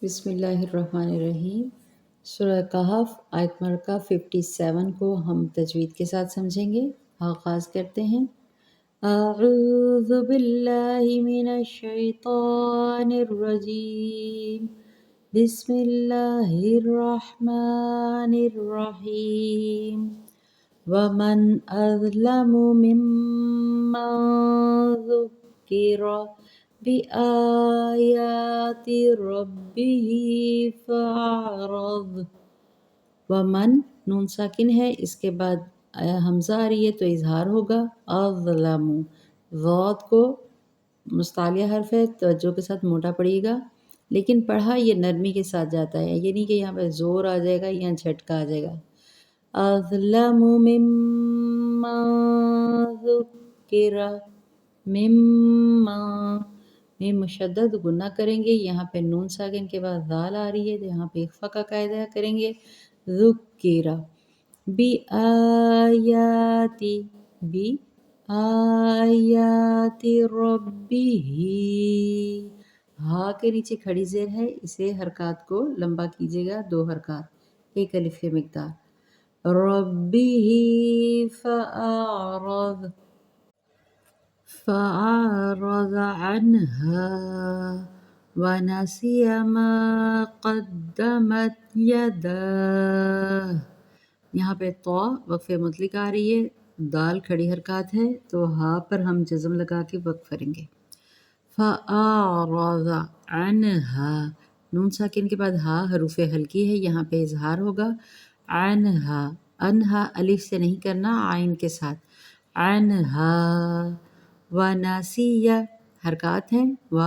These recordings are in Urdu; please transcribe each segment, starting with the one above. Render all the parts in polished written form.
بسم اللہ الرحمن الرحیم۔ سورہ کہف آیت مرکہ 57 کو ہم تجوید کے ساتھ سمجھیں گے۔ آغاز کرتے ہیں۔ اعوذ باللہ من الشیطان الرجیم، بسم اللہ الرحمن الرحیم۔ ومن اظلم ممن ذکر بآیات ربہ فأعرض۔ ومن نون ساکن ہے، اس کے بعد حمزہ آ رہی ہے تو اظہار ہوگا۔ اظلم ضاد کو مستعلیہ حرف ہے، توجہ کے ساتھ موٹا پڑے گا، لیکن پڑھا یہ نرمی کے ساتھ جاتا ہے، یہ نہیں کہ یہاں پہ زور آ جائے گا یا جھٹکا آ جائے گا۔ اظلم ممن ذکر، ممن میں مشدد گنہ کریں گے، یہاں پہ نون ساکن کے بعد ذال آ رہی ہے تو یہاں پہ اخفا کا قاعدہ کریں گے۔ ذکر بآیاتی، بآیات ربہ، ہاں کے نیچے کھڑی زیر ہے، اسے حرکات کو لمبا کیجیے گا، 2 حرکات، 1 الف کے مقدار۔ ربہ فأعرض، فأعرض عنها ونسي ما قدمت يداه، یہاں پہ طا وقف مطلق آ رہی ہے، دال کھڑی حرکات ہے تو ہا پر ہم جزم لگا کے وقف کریں گے۔ فأعرض عنها، نون ساکن کے بعد ہا حروف ہلکی ہے، یہاں پہ اظہار ہوگا۔ عنها، انہا الف سے نہیں کرنا، عین کے ساتھ۔ عنها ونسیہ، حرکات ہیں، و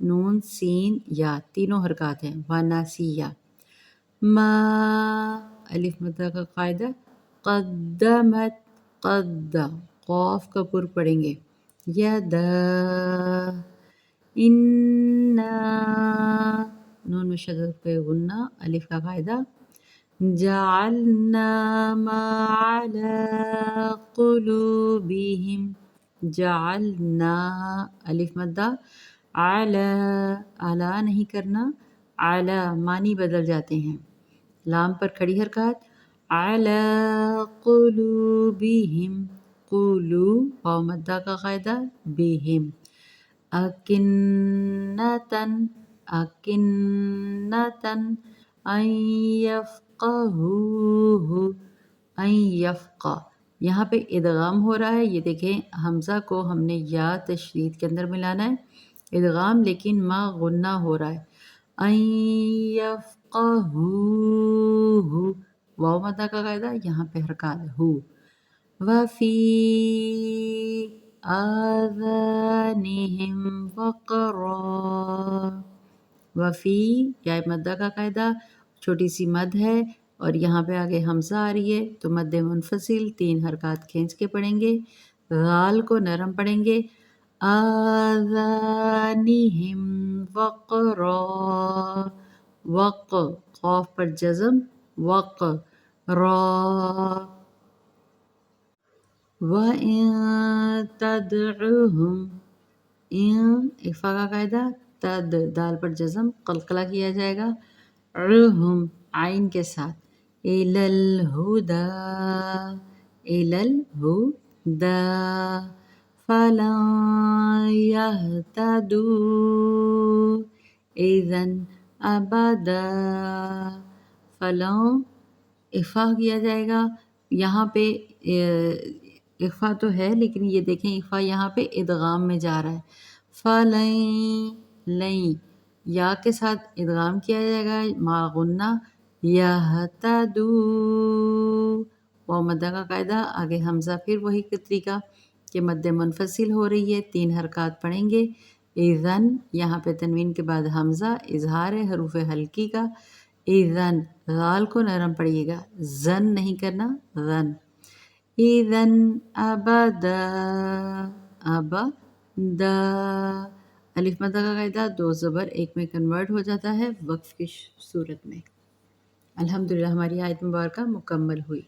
نون سین یا تینوں حرکات ہیں، ونسیہ۔ ما الف مدہ کا قاعدہ، قدمت، قد قاف کا پر پڑھیں گے، یدا، انا نون مشدد پہ غنہ، الف کا قاعدہ، جعلنا ما على قلوبهم، جعلنا الف مدہ، اعلی نہیں کرنا، اعلی معنی بدل جاتے ہیں، لام پر کھڑی حرکات، علی قلوبہم، قلو واو مدہ کا قاعدہ، بہم، اکنتن، اکنتن ان یفقہوہ، ان یفقہ، یہاں پہ ادغام ہو رہا ہے، یہ دیکھیں حمزہ کو ہم نے یا تشدید کے اندر ملانا ہے، ادغام لیکن ما غنہ ہو رہا ہے۔ ان یفقہوہ، واو مدہ کا قاعدہ، یہاں پہ حرکات ہو۔ وفی آذانہم وقرا، وفی یا مدہ کا قاعدہ، چھوٹی سی مد ہے اور یہاں پہ آگے حمزہ آ رہی ہے تو مد منفصل 3 حرکات کھینچ کے پڑھیں گے، غال کو نرم پڑھیں گے۔ آذانہم وقرا، وق قاف پر جزم، وق را، وَإِن تَدْعُهُمْ، ان اخفا کا قاعدہ، تد دال پر جزم، قلقلہ کیا جائے گا، عہم عین کے ساتھ، الی الہدی، الی الہدی، فلن یہتدوا اذن ابدا، فلن اخفا کیا جائے گا، یہاں پہ اخفا تو ہے لیکن یہ دیکھیں اخفا یہاں پہ ادغام میں جا رہا ہے، فلن، لیں یا کے ساتھ ادغام کیا جائے گا، ما غنہ، یہتدوا، واو مدہ کا قاعدہ، آگے حمزہ پھر وہی طریقہ کہ مد منفصل ہو رہی ہے، 3 حرکات پڑھیں گے۔ اذن یہاں پہ تنوین کے بعد حمزہ، اظہار ہے حروف ہلکی کا، اذن غال کو نرم پڑھیے گا، زن نہیں کرنا، غن، اذن ابدا، ابدا، الف مدہ کا قاعدہ، 2 زبر 1 میں کنورٹ ہو جاتا ہے وقف کی صورت میں۔ الحمدللہ ہماری آیت مبارکہ مکمل ہوئی۔